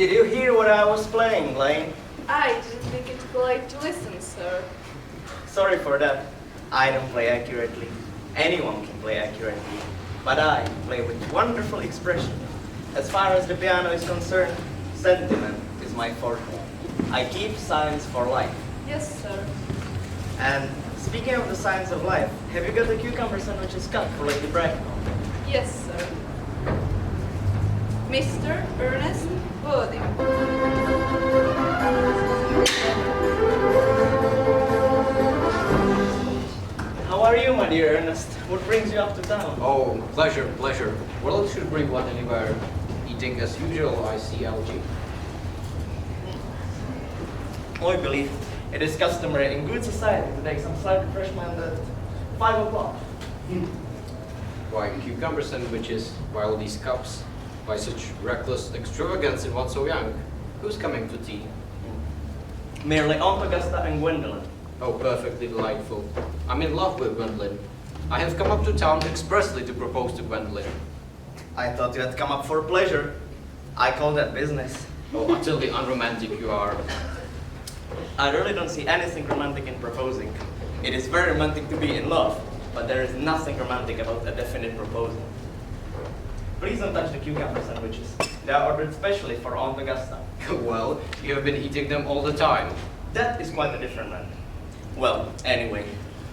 Did you hear what I was playing, Lane? I didn't think it polite to listen, sir. Sorry for that. I don't play accurately. Anyone can play accurately. But I play with wonderful expression. As far as the piano is concerned, sentiment is my forte. I keep signs for life. Yes, sir. And speaking of the signs of life, have you got the cucumber sandwiches cut for Lady Brighton? Yes, sir. Mr. Ernest Witty. How are you, my dear Ernest? What brings you up to town? Oh, pleasure, pleasure. What else should bring one anywhere? Eating as usual, I see, LG. I believe it is customary in good society to take some slight refreshment at 5 o'clock. Why cucumber sandwiches? Why all these cups? Why such reckless extravagance in one so young? Who's coming to tea? Merely Aunt Augusta and Gwendolyn. Oh, perfectly delightful. I'm in love with Gwendolyn. I have come up to town expressly to propose to Gwendolyn. I thought you had come up for pleasure. I call that business. Oh, utterly unromantic you are. I really don't see anything romantic in proposing. It is very romantic to be in love, but there is nothing romantic about a definite proposal. Please don't touch the cucumber sandwiches. They are ordered specially for Aunt Augusta. Well, you have been eating them all the time. That is quite a different matter. Well, anyway,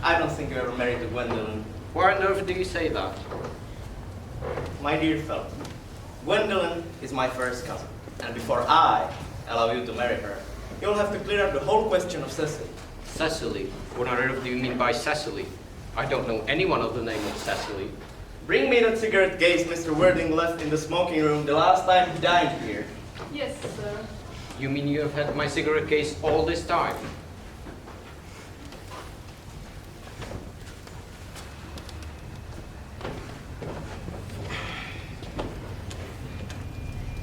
I don't think you ever married to Gwendolyn. Why on earth do you say that? My dear fellow, Gwendolyn is my first cousin, and before I allow you to marry her, you'll have to clear up the whole question of Cecily. Cecily? What on earth do you mean by Cecily? I don't know anyone of the name of Cecily. Bring me that cigarette case Mr. Wildean left in the smoking room the last time he dined here. Yes, sir. You mean you have had my cigarette case all this time?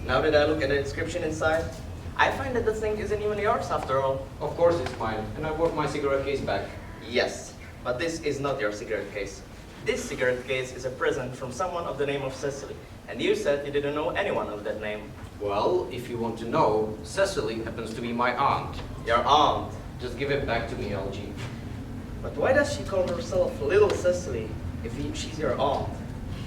Now that I look at the inscription inside, I find that the thing isn't even yours after all. Of course it's mine, and I want my cigarette case back. Yes, but this is not your cigarette case. This cigarette case is a present from someone of the name of Cecily, and you said you didn't know anyone of that name. Well, if you want to know, Cecily happens to be my aunt. Your aunt. Just give it back to me, LG. But why does she call herself Little Cecily if she's your aunt?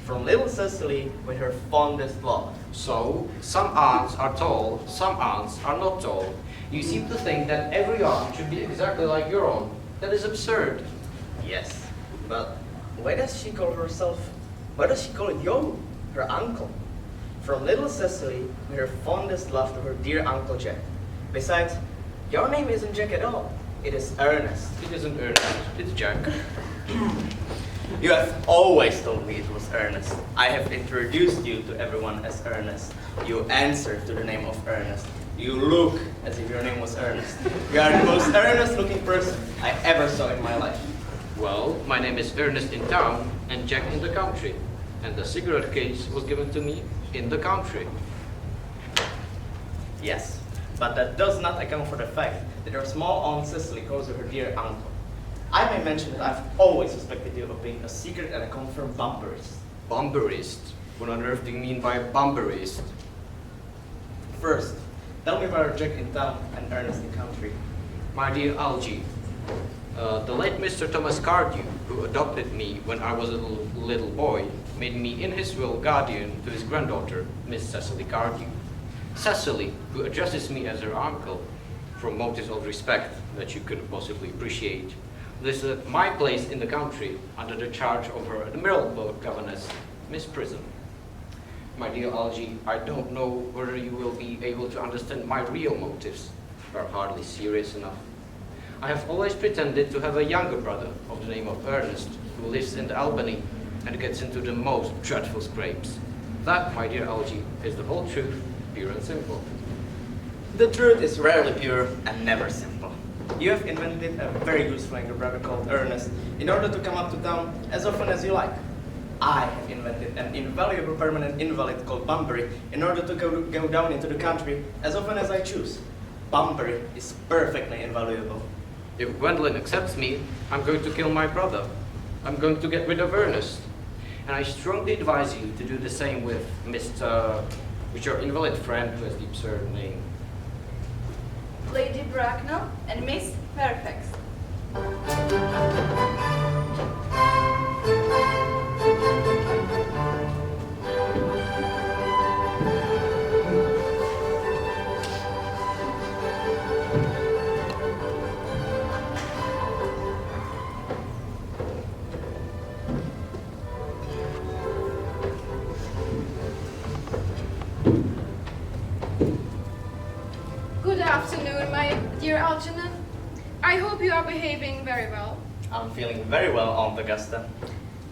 From Little Cecily with her fondest love. So, some aunts are tall, some aunts are not tall. You seem to think that every aunt should be exactly like your own. That is absurd. Yes, but why does she call it you, her uncle? From Little Cecily with her fondest love to her dear Uncle Jack. Besides, your name isn't Jack at all. It is Ernest. It isn't Ernest, it's Jack. You have always told me it was Ernest. I have introduced you to everyone as Ernest. You answer to the name of Ernest. You look as if your name was Ernest. You are the most earnest looking person I ever saw in my life. Well, my name is Ernest in town and Jack in the country. And the cigarette case was given to me in the country. Yes, but that does not account for the fact that your small aunt Cecily calls you her dear uncle. I may mention that I've always suspected you of being a secret and a confirmed bumperist. Bumperist? What on earth do you mean by bumperist? First, tell me about Jack in town and Ernest in country. My dear Algie, the late Mr. Thomas Cardew, who adopted me when I was a little boy, made me in his will guardian to his granddaughter, Miss Cecily Cardew. Cecily, who addresses me as her uncle, from motives of respect that you couldn't possibly appreciate, lives at my place in the country under the charge of her admirable governess, Miss Prism. My dear Algie, I don't know whether you will be able to understand my real motives. They are hardly serious enough. I have always pretended to have a younger brother of the name of Ernest, who lives in the Albany and gets into the most dreadful scrapes. That, my dear Algie, is the whole truth, pure and simple. The truth is rarely pure and never simple. You have invented a very useful younger brother called Ernest in order to come up to town as often as you like. I have invented an invaluable permanent invalid called Bunbury in order to go down into the country as often as I choose. Bunbury is perfectly invaluable. If Gwendolyn accepts me, I'm going to kill my brother. I'm going to get rid of Ernest. And I strongly advise you to do the same with Mr. with your invalid friend who has the absurd name. Lady Bracknell and Miss Fairfax. Good afternoon, my dear Algernon. I hope you are behaving very well. I'm feeling very well, Aunt Augusta.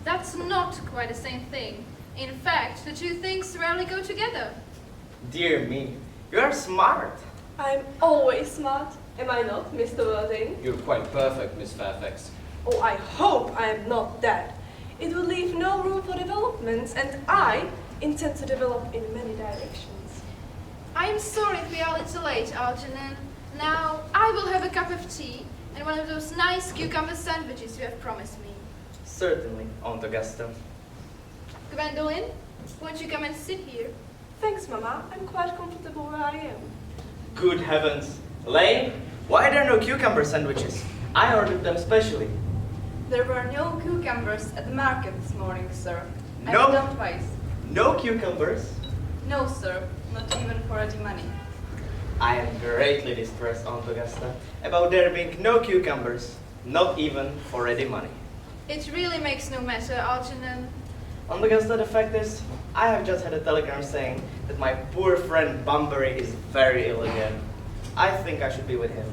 That's not quite the same thing. In fact, the two things rarely go together. Dear me, you are smart. I'm always smart, am I not, Mr. Wildean? You're quite perfect, Miss Fairfax. Oh, I hope I am not that. It will leave no room for development, and I intend to develop in many directions. I am sorry if we are a little late, Algernon. Now, I will have a cup of tea and one of those nice cucumber sandwiches you have promised me. Certainly, Aunt Augusta. Gwendolyn, won't you come and sit here? Thanks, Mama. I'm quite comfortable where I am. Good heavens. Lane, why are there no cucumber sandwiches? I ordered them specially. There were no cucumbers at the market this morning, sir. No? I've done twice. No cucumbers? No, sir. Not even for ready money. I am greatly distressed, Aunt Augusta, about there being no cucumbers, not even for ready money. It really makes no matter, Algernon. Aunt Augusta, the fact is, I have just had a telegram saying that my poor friend Bunbury is very ill again. I think I should be with him.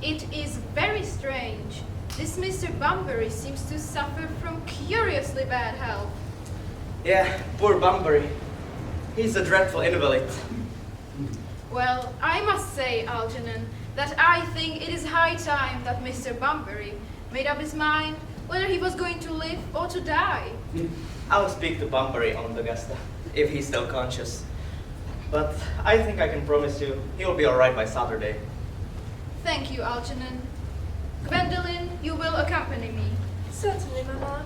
It is very strange. This Mr. Bunbury seems to suffer from curiously bad health. Yeah, poor Bunbury. He's a dreadful invalid. Well, I must say, Algernon, that I think it is high time that Mr. Bunbury made up his mind whether he was going to live or to die. I'll speak to Bunbury, Aunt Augusta, if he's still conscious. But I think I can promise you he'll be all right by Saturday. Thank you, Algernon. Gwendolyn, you will accompany me. Certainly, Mama.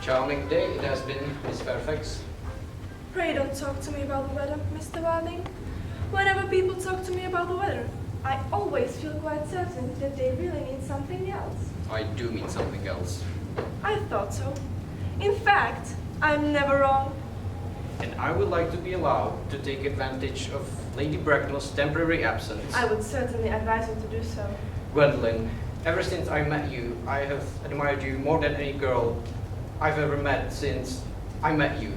Charming day it has been, Miss Fairfax. Pray don't talk to me about the weather, Mr. Wildean. Whenever people talk to me about the weather, I always feel quite certain that they really mean something else. I do mean something else. I thought so. In fact, I'm never wrong. And I would like to be allowed to take advantage of Lady Bracknell's temporary absence. I would certainly advise you to do so. Gwendolyn, ever since I met you, I have admired you more than any girl I've ever met since I met you.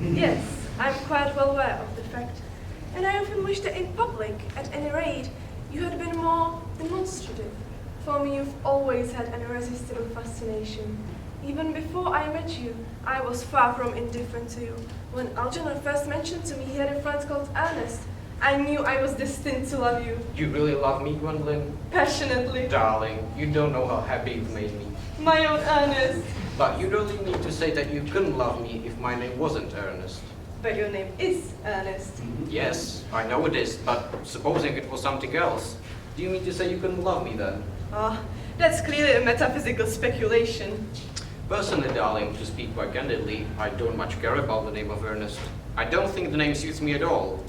Yes, I'm quite well aware of the fact. And I often wish that in public, at any rate, you had been more demonstrative. For me, you've always had an irresistible fascination. Even before I met you, I was far from indifferent to you. When Algernon first mentioned to me he had a friend called Ernest, I knew I was destined to love you. You really love me, Gwendolyn? Passionately. Darling, you don't know how happy you've made me. My own Ernest. But you don't need to say that you couldn't love me if my name wasn't Ernest. But your name is Ernest. Yes, I know it is, but supposing it was something else, do you mean to say you couldn't love me then? Ah, that's clearly a metaphysical speculation. Personally, darling, to speak quite candidly, I don't much care about the name of Ernest. I don't think the name suits me at all.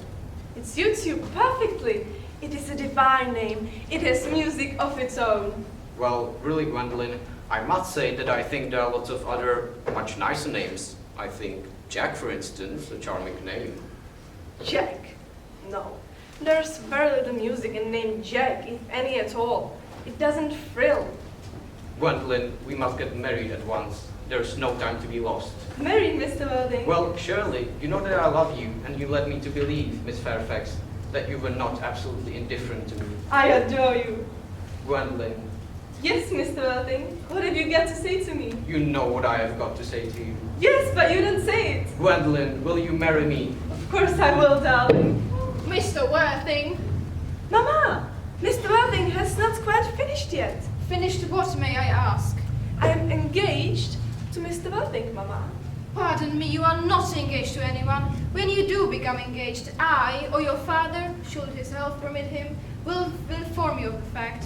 It suits you perfectly. It is a divine name. It has music of its own. Well, really, Gwendolyn, I must say that I think there are lots of other, much nicer names. I think Jack, for instance, a charming name. Jack? No. There's very little music in the name Jack, if any at all. It doesn't thrill. Gwendolyn, we must get married at once. There's no time to be lost. Married, Mr. Wildean? Well, Shirley, you know that I love you, and you led me to believe, Miss Fairfax, that you were not absolutely indifferent to me. I adore you. Gwendolyn, Yes, Mr. Wildean. What have you got to say to me? you know what I have got to say to you. Yes, but you didn't say it. Gwendolyn, will you marry me? Of course I will, darling. Mr. Worthing, Mama, Mr. Wildean has not quite finished yet. finished what, may I ask? I am engaged to Mr. Wildean, Mama. Pardon me, you are not engaged to anyone. When you do become engaged, I, or your father, should his health permit him, will inform you of the fact.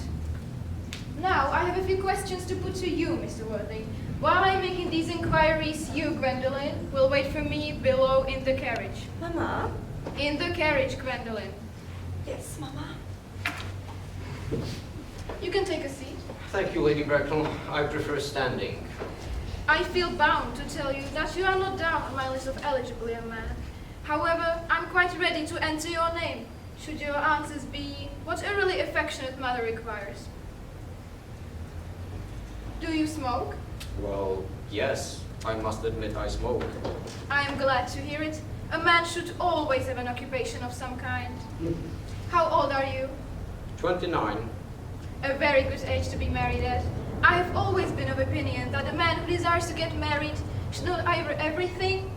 Now, I have a few questions to put to you, Mr. Worthing. While I'm making these inquiries, you, Gwendolen, will wait for me below in the carriage. Mama? In the carriage, Gwendolen. Yes, Mama. You can take a seat. Thank you, Lady Bracknell. I prefer standing. I feel bound to tell you that you are not down on my list of eligible young men. However, I'm quite ready to enter your name, should your answers be what a really affectionate mother requires. Do you smoke? Well, yes, I must admit I smoke. I am glad to hear it. A man should always have an occupation of some kind. How old are you? 29. A very good age to be married at. I have always been of opinion that a man who desires to get married should know either everything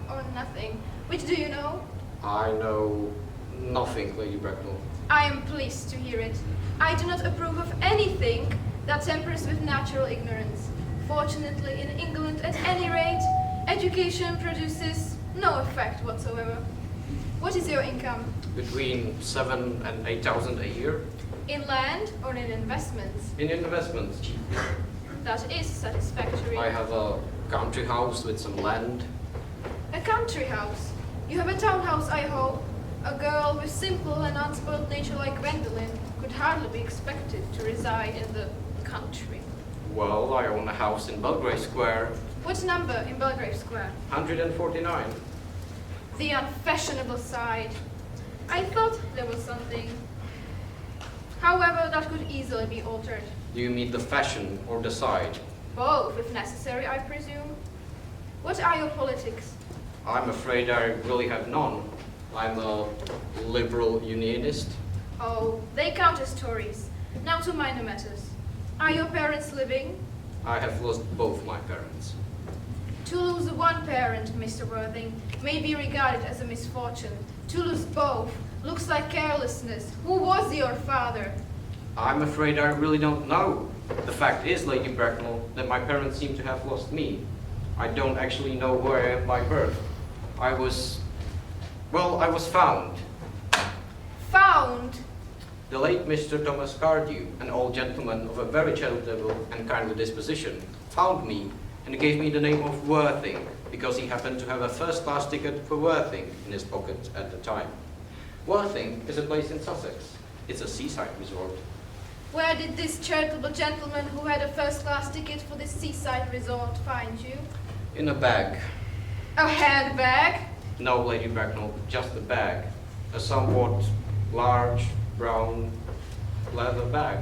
or nothing. Which do you know? I know nothing, Lady Bracknell. I am pleased to hear it. I do not approve of anything that tempers with natural ignorance. Fortunately, in England, at any rate, education produces no effect whatsoever. What is your income? Between 7,000 and 8,000 a year. In land or in investments? In investments, chiefly. That is satisfactory. I have a country house with some land. A country house? You have a townhouse, I hope? A girl with simple and unspoiled nature like Gwendolen could hardly be expected to reside in the country. Well, I own a house in Belgrave Square. What number in Belgrave Square? 149. The unfashionable side. I thought there was something. However, that could easily be altered. Do you mean the fashion or the side? Both, if necessary, I presume. What are your politics? I'm afraid I really have none. I'm a liberal unionist. Oh, they count as Tories. Now to minor matters. Are your parents living? I have lost both my parents. To lose one parent, Mr. Worthing, may be regarded as a misfortune. To lose both looks like carelessness. Who was your father? I'm afraid I really don't know. The fact is, Lady Bracknell, that my parents seem to have lost me. I don't actually know where I am by birth. I was found. Found? The late Mr. Thomas Cardew, an old gentleman of a very charitable and kindly disposition, found me and gave me the name of Worthing, because he happened to have a first-class ticket for Worthing in his pocket at the time. Worthing is a place in Sussex. It's a seaside resort. Where did this charitable gentleman who had a first-class ticket for this seaside resort find you? In a bag. A handbag? No, Lady Bracknell, just a bag. A somewhat large, brown, leather bag.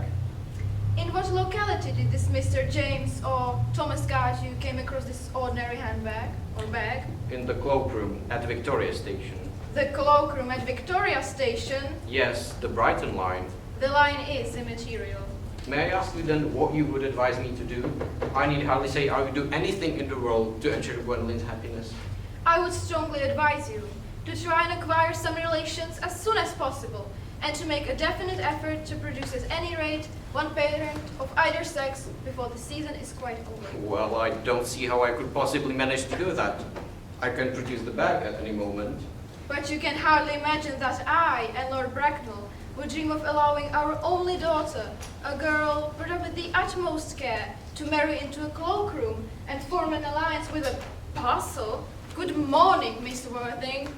In what locality did this Mr. James or Thomas Cardew came across this ordinary handbag or bag? In the cloakroom at Victoria Station. The cloakroom at Victoria Station? Yes, the Brighton line. The line is immaterial. May I ask you then what you would advise me to do? I need hardly say I would do anything in the world to ensure Gwendolyn's happiness. I would strongly advise you to try and acquire some relations as soon as possible, and to make a definite effort to produce at any rate one parent of either sex before the season is quite over. Well, I don't see how I could possibly manage to do that. I can produce the bag at any moment. But you can hardly imagine that I and Lord Bracknell would dream of allowing our only daughter, a girl brought up with the utmost care, to marry into a cloakroom and form an alliance with a parcel. Good morning, Mr. Worthing.